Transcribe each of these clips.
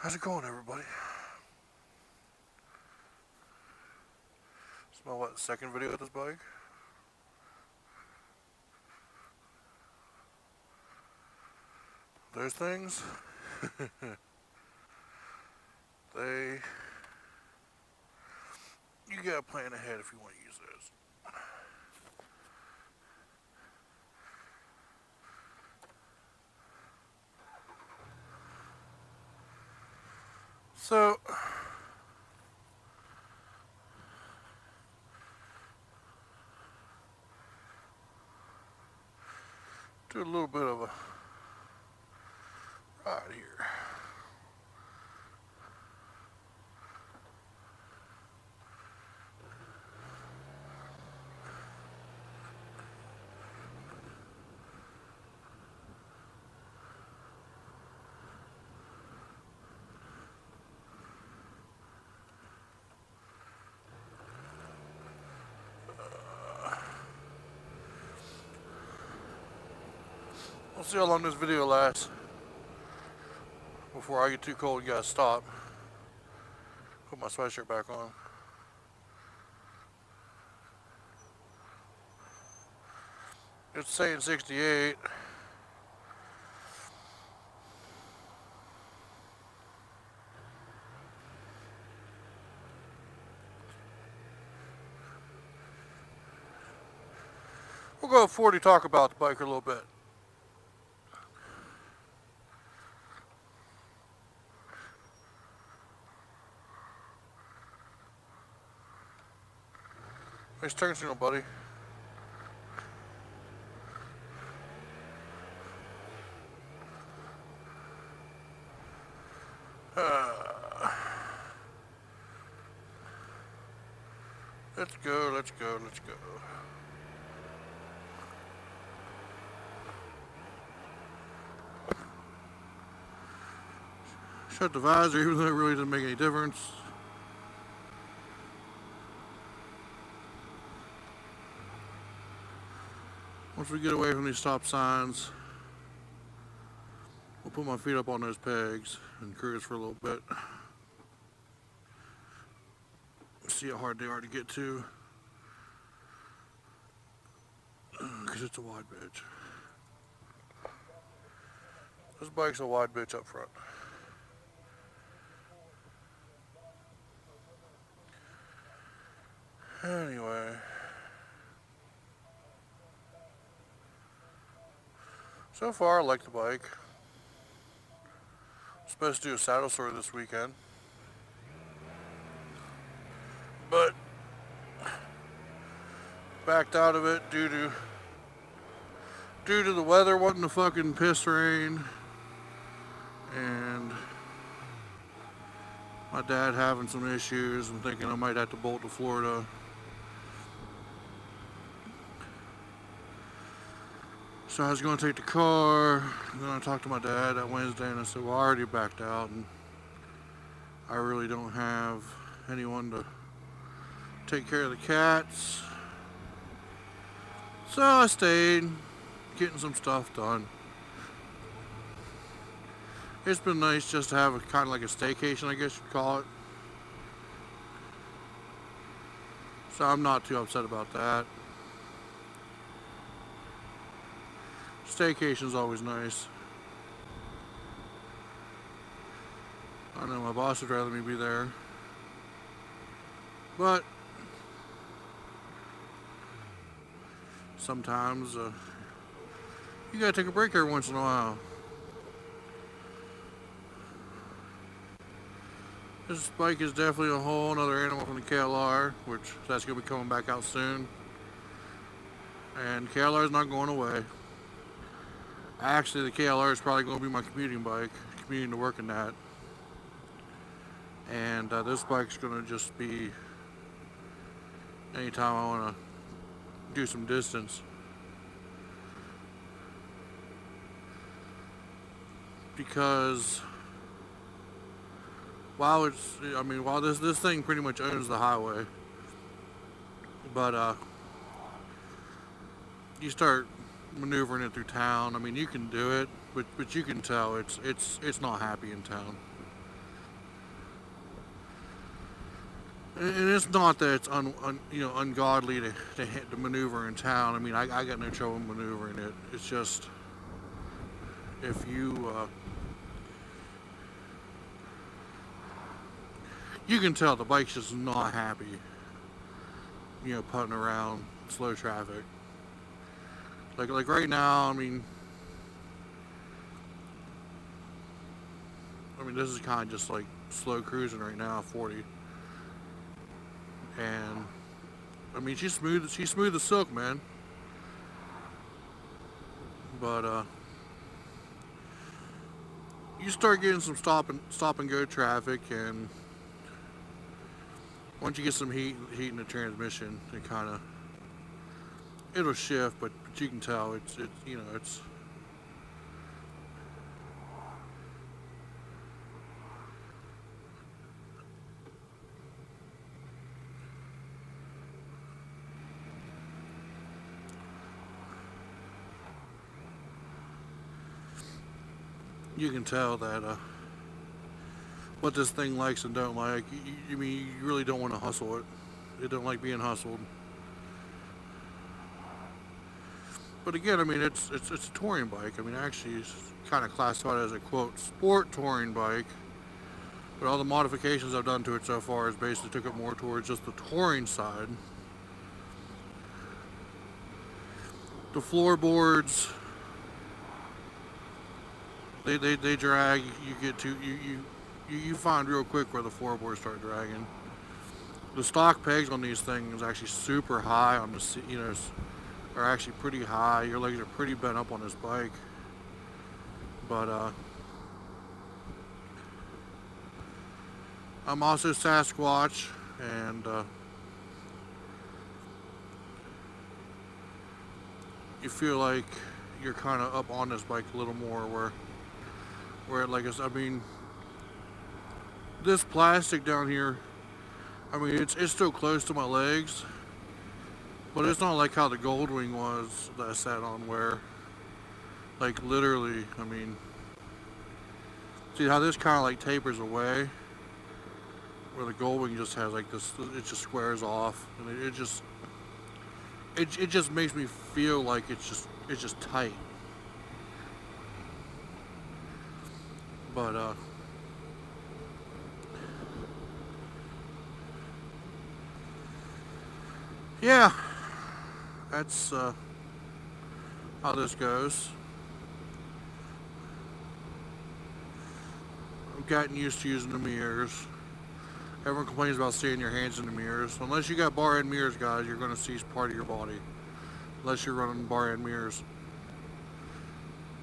How's it going, everybody? It's my second video with this bike. Those things, you gotta plan ahead if you want to use those. So, do a little bit of a ride here. We'll see how long this video lasts before I get too cold and gotta stop. Put my sweatshirt back on. It's saying 68. We'll go 40, talk about the bike a little bit. Nice turn signal, buddy. Let's go, let's go, let's go. Shut the visor, even though it really doesn't make any difference. Once we get away from these stop signs, we'll put my feet up on those pegs and cruise for a little bit. See how hard they are to get to, because it's a wide bitch. This bike's a wide bitch up front. Anyway, so far I like the bike. I'm supposed to do a saddle sore this weekend, but backed out of it due to the weather wanting to fucking piss rain, and my dad having some issues and thinking I might have to bolt to Florida. So I was going to take the car, and then I talked to my dad that Wednesday, and I said, well, I already backed out, and I really don't have anyone to take care of the cats. So I stayed, getting some stuff done. It's been nice just to have a kind of like a staycation, I guess you'd call it. So I'm not too upset about that. Staycation's always nice. I know my boss would rather me be there, but sometimes you gotta take a break every once in a while. This bike is definitely a whole other animal from the KLR, which that's gonna be coming back out soon. And KLR is not going away. Actually, the KLR is probably going to be my commuting bike, commuting to work in that. And this bike's going to just be anytime I want to do some distance. Because while this thing pretty much owns the highway, but you start maneuvering it through town. I mean, you can do it, but you can tell it's not happy in town. And it's not that it's ungodly to maneuver in town. I mean, I got no trouble maneuvering it. It's just if you can tell the bike's just not happy, putting around slow traffic. Like right now, I mean this is kind of just like slow cruising right now, 40. And I mean she's smooth as silk, man. But you start getting some stop and go traffic, and once you get some heat in the transmission, it'll shift, but you can tell it's you can tell that what this thing likes and don't like. You really don't want to hustle it. It don't like being hustled. But again, I mean it's a touring bike. I mean actually it's kind of classified as a quote sport touring bike. But all the modifications I've done to it so far is basically took it more towards just the touring side. The floorboards, they drag. You find real quick where the floorboards start dragging. The stock pegs on these things are actually super high on the are actually pretty high. Your legs are pretty bent up on this bike. But I'm also Sasquatch, and you feel like you're kind of up on this bike a little more, where like I mean, this plastic down here, I mean it's still close to my legs, but it's not like how the Goldwing was that I sat on, where like literally, I mean, see how this kind of like tapers away, where the Goldwing just has like this, it just squares off, and it just makes me feel like it's just tight. But yeah, that's how this goes. I've gotten used to using the mirrors. Everyone complains about seeing your hands in the mirrors. Unless you got bar end mirrors, guys, you're going to see part of your body. Unless you're running bar end mirrors.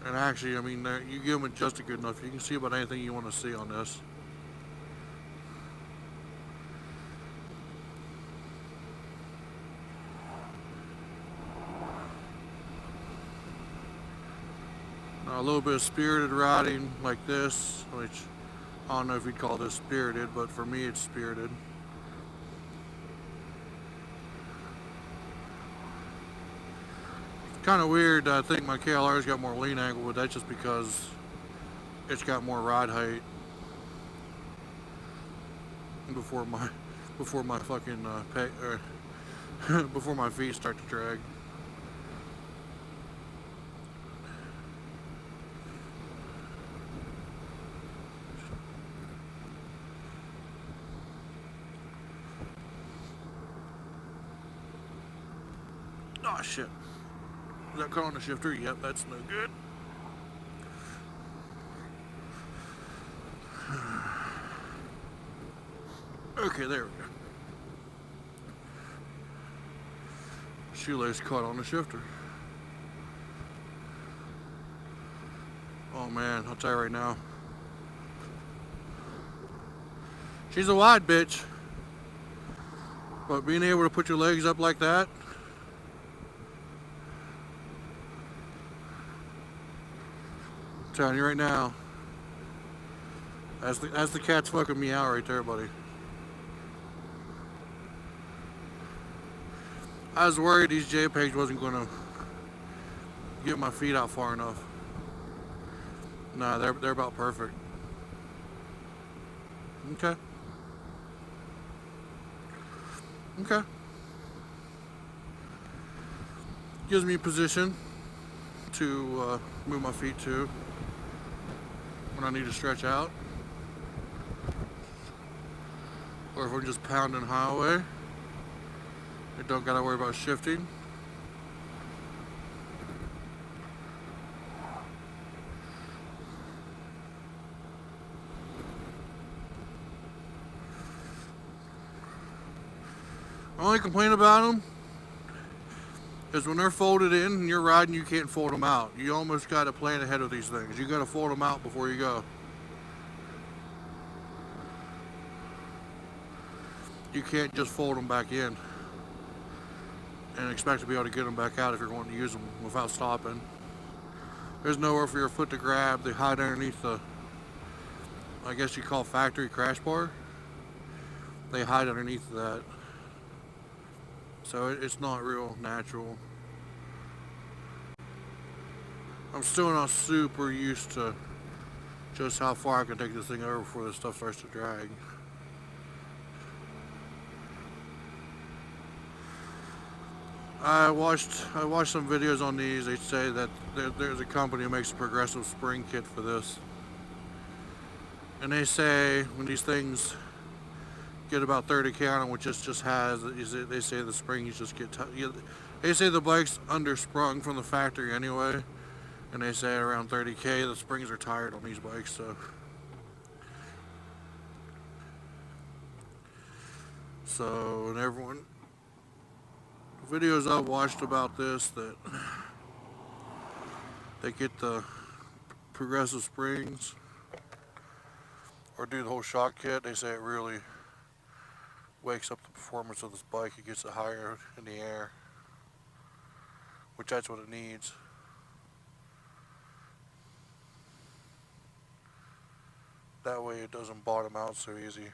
And actually, I mean, you give them adjusted good enough, you can see about anything you want to see on this. Now, a little bit of spirited riding like this, which I don't know if you'd call this spirited, but for me it's spirited. It's kind of weird. I think my KLR's got more lean angle, but that's just because it's got more ride height before my fucking before my feet start to drag. Oh shit. Is that cut on the shifter? Yep, that's no good. Okay, there we go. Shoelace caught on the shifter. Oh man, I'll tell you right now. She's a wide bitch. But being able to put your legs up like that, I'm telling you right now, that's the cat's fucking meow right there, buddy. I was worried these JPEGs wasn't gonna get my feet out far enough. Nah, they're about perfect. Okay. Okay. Gives me position to move my feet to when I need to stretch out. Or if I'm just pounding highway, I don't gotta worry about shifting. The only complaint about them is when they're folded in and you're riding, you can't fold them out. You almost got to plan ahead of these things. You got to fold them out before you go. You can't just fold them back in and expect to be able to get them back out if you're going to use them without stopping. There's nowhere for your foot to grab. They hide underneath the, I guess you call factory crash bar. They hide underneath that. So it's not real natural. I'm still not super used to just how far I can take this thing over before this stuff starts to drag. I watched some videos on these. They say that there's a company that makes a progressive spring kit for this. And they say when these things get about 30K on them, which just has, they say the springs just get, they say the bike's undersprung from the factory anyway, and they say around 30K the springs are tired on these bikes. So and everyone, videos I've watched about this, that they get the progressive springs or do the whole shock kit, they say it really wakes up the performance of this bike. It gets it higher in the air, which that's what it needs. That way it doesn't bottom out so easy.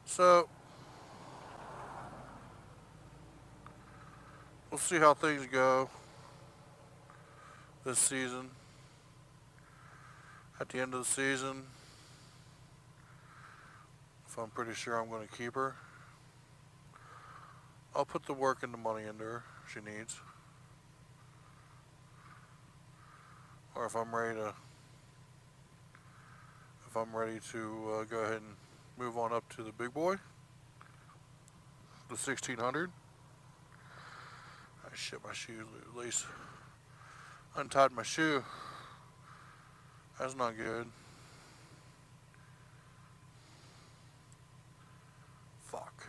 So we'll see how things go this season. At the end of the season, if I'm pretty sure I'm going to keep her, I'll put the work and the money into her she needs. Or if I'm ready to go ahead and move on up to the big boy, the 1600. I shit, my shoe lace. Untied my shoe. That's not good. Fuck.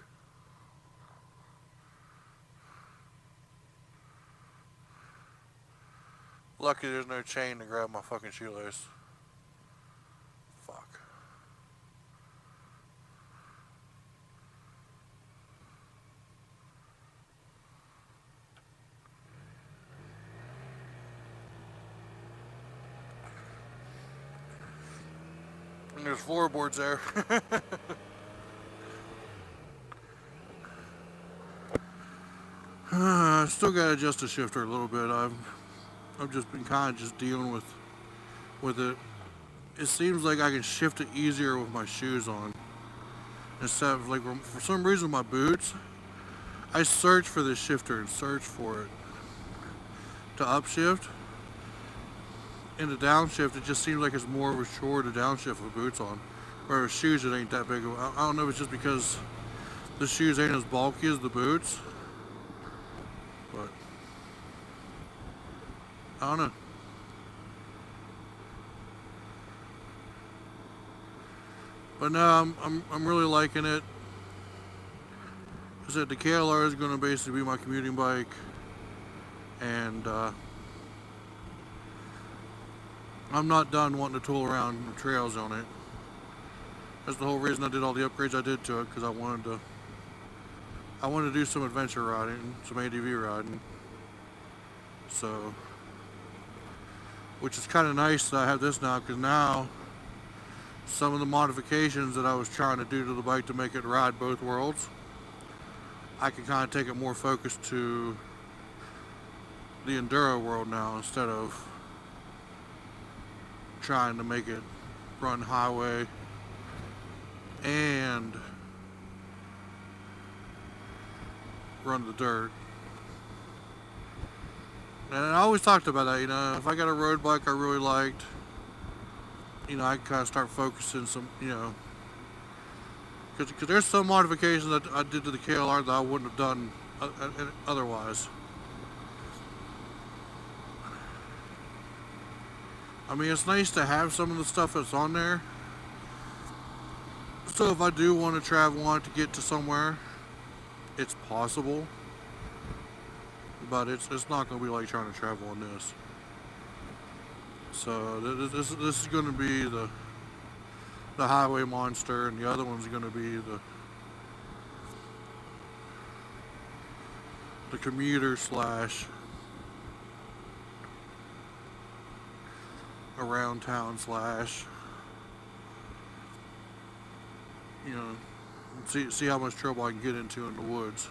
Lucky there's no chain to grab my fucking shoelace. Fuck. And there's floorboards there. Still got to adjust the shifter a little bit. I've just been kind of just dealing with it. It seems like I can shift it easier with my shoes on instead of, like, for some reason my boots, I search for this shifter and search for it to upshift. In the downshift, it just seems like it's more of a chore to downshift with boots on. Whereas shoes, it ain't that big of I don't know if it's just because the shoes ain't as bulky as the boots. But I don't know. But no, I'm really liking it. I said the KLR is going to basically be my commuting bike, and I'm not done wanting to tool around the trails on it. That's the whole reason I did all the upgrades I did to it, because I wanted to do some adventure riding, some ADV riding. So, which is kind of nice that I have this now, because now some of the modifications that I was trying to do to the bike to make it ride both worlds, I can kind of take it more focused to the enduro world now, instead of trying to make it run highway and run the dirt. And I always talked about that, you know, if I got a road bike I really liked, you know, I can kind of start focusing some, you know, because there's some modifications that I did to the KLR that I wouldn't have done otherwise. I mean, it's nice to have some of the stuff that's on there. So if I do want to travel on it to get to somewhere, it's possible. But it's not going to be like trying to travel on this. So this is going to be the highway monster, and the other one's going to be the commuter slash around town slash, you know, see how much trouble I can get into in the woods.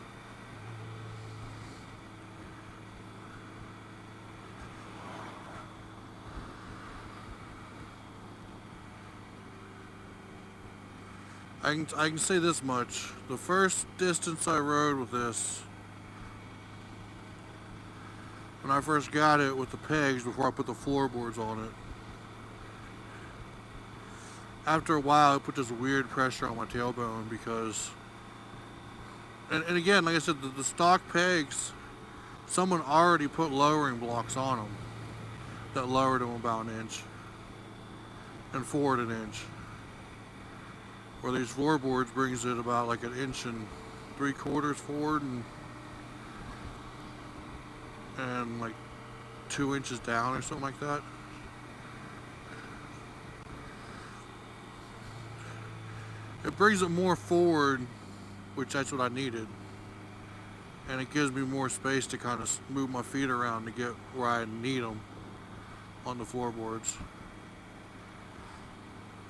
I can say this much. The first distance I rode with this, when I first got it with the pegs before I put the floorboards on it, after a while it put this weird pressure on my tailbone because, and again, like I said, the stock pegs, someone already put lowering blocks on them that lowered them about an inch and forward an inch. Where these floorboards brings it about like 1 3/4 inches forward and like 2 inches down or something like that. It brings it more forward, which that's what I needed, and it gives me more space to kind of move my feet around to get where I need them on the floorboards.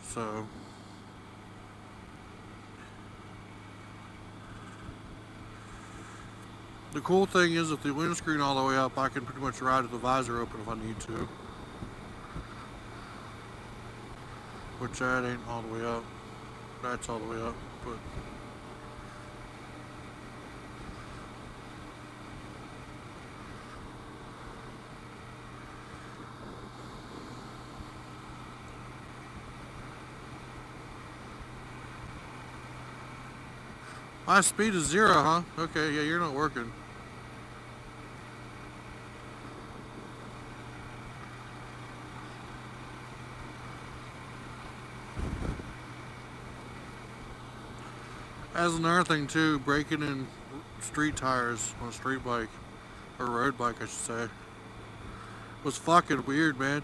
So the cool thing is, if the windscreen all the way up, I can pretty much ride with the visor open if I need to. Which that ain't all the way up. That's all the way up, but my speed is 0, huh? Okay, yeah, you're not working. As another thing too, breaking in street tires on a street bike, or road bike I should say, was fucking weird, man.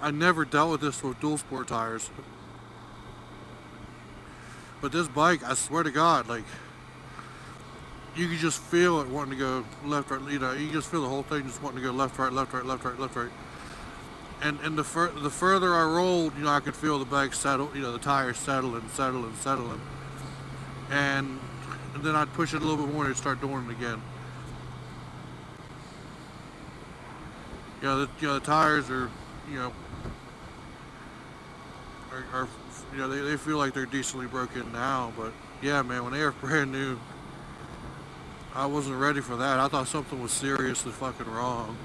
I never dealt with this with dual sport tires. But this bike, I swear to God, like, you could just feel it wanting to go left, right, you know, you just feel the whole thing just wanting to go left, right, left, right, left, right, left, right. And the further I rolled, you know, I could feel the bike settle, you know, the tires settling. And then I'd push it a little bit more and it'd start doing it again. The tires are, you know, are you know, they feel like they're decently broken now, but yeah, man, when they were brand new, I wasn't ready for that. I thought something was seriously fucking wrong.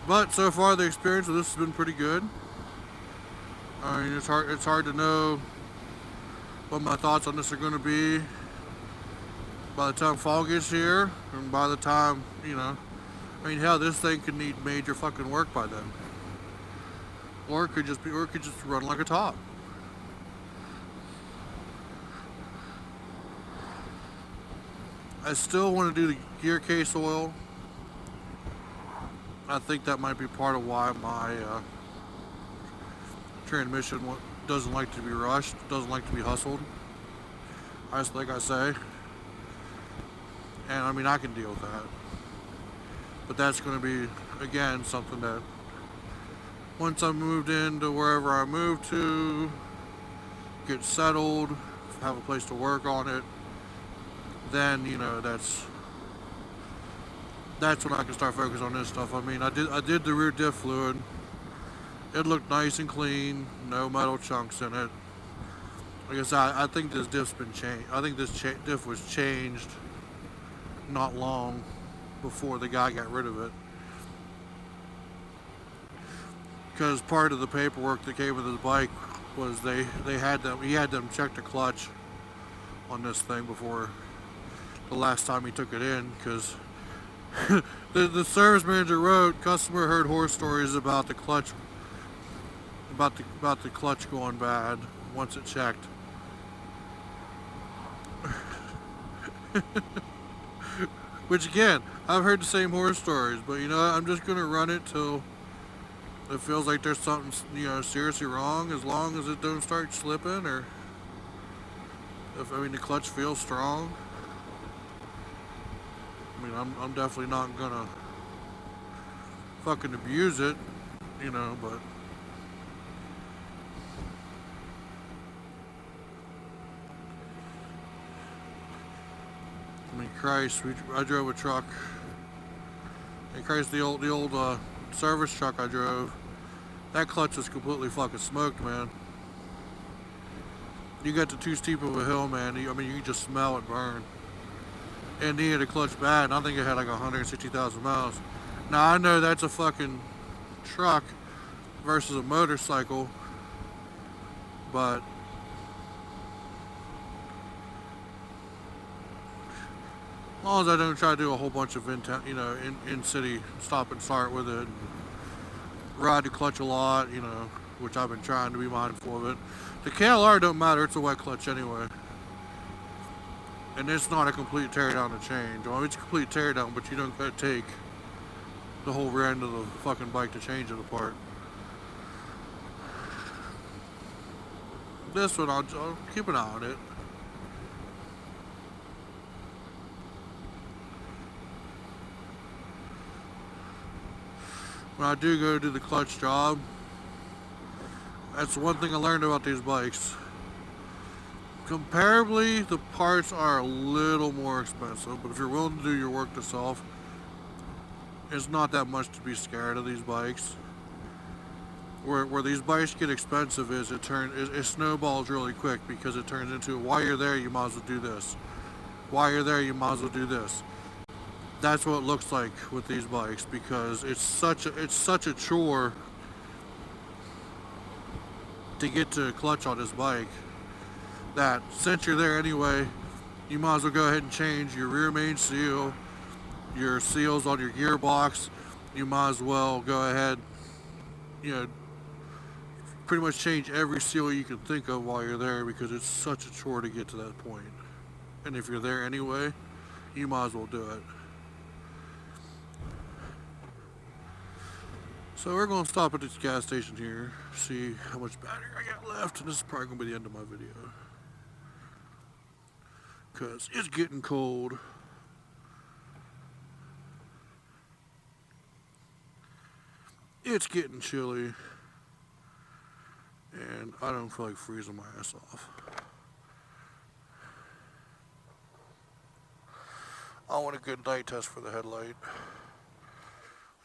But so far the experience with this has been pretty good. I mean, it's hard to know what my thoughts on this are going to be by the time fall gets here, and by the time, you know, I mean, hell, this thing could need major fucking work by then, or it could just run like a top. I still want to do the gear case oil. I think that might be part of why my transmission doesn't like to be rushed, doesn't like to be hustled, like I say. And I mean, I can deal with that. But that's going to be, again, something that Once I moved into wherever I moved to, get settled, have a place to work on it, then, you know, that's when I can start focusing on this stuff. I mean, I did the rear diff fluid. It looked nice and clean, no metal chunks in it. Like I said, I think this diff's been changed. I think this diff was changed not long before the guy got rid of it. Because part of the paperwork that came with his bike was he had them check the clutch on this thing before the last time he took it in, because the service manager wrote, customer heard horror stories about the clutch about the clutch going bad once it checked. Which again, I've heard the same horror stories, but you know, I'm just gonna run it till it feels like there's something, you know, seriously wrong, as long as it don't start slipping, or if, I mean, the clutch feels strong. I mean, I'm definitely not gonna fucking abuse it, you know, but I mean, Christ, I drove a truck. And Christ, the old service truck I drove, that clutch is completely fucking smoked, man. You got to too steep of a hill, man. I mean, you can just smell it burn. And he had a clutch bad, and I think it had like 160,000 miles. Now, I know that's a fucking truck versus a motorcycle, but as long as I don't try to do a whole bunch of in-city stop and start with it, and ride the clutch a lot, you know, which I've been trying to be mindful of it. The KLR don't matter, it's a wet clutch anyway. And it's not a complete teardown to change. Well, it's a complete teardown, but you don't gotta take the whole rear end of the fucking bike to change it apart. This one, I'll keep an eye on it. When I do go do the clutch job, that's one thing I learned about these bikes. Comparably, the parts are a little more expensive, but if you're willing to do your work yourself, it's not that much to be scared of these bikes. Where these bikes get expensive is it snowballs really quick, because it turns into, while you're there, you might as well do this. While you're there, you might as well do this. That's what it looks like with these bikes, because it's such a chore to get to clutch on this bike, that since you're there anyway, you might as well go ahead and change your rear main seal, your seals on your gearbox. You might as well go ahead, you know, pretty much change every seal you can think of while you're there, because it's such a chore to get to that point. And if you're there anyway, you might as well do it. So we're going to stop at this gas station here, see how much battery I got left, and this is probably going to be the end of my video, because it's getting cold. It's getting chilly, and I don't feel like freezing my ass off. I want a good night test for the headlight,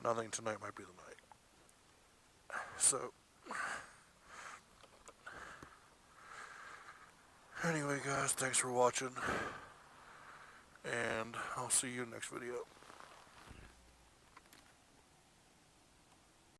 and I think tonight might be the night. So, anyway guys, thanks for watching, and I'll see you in the next video.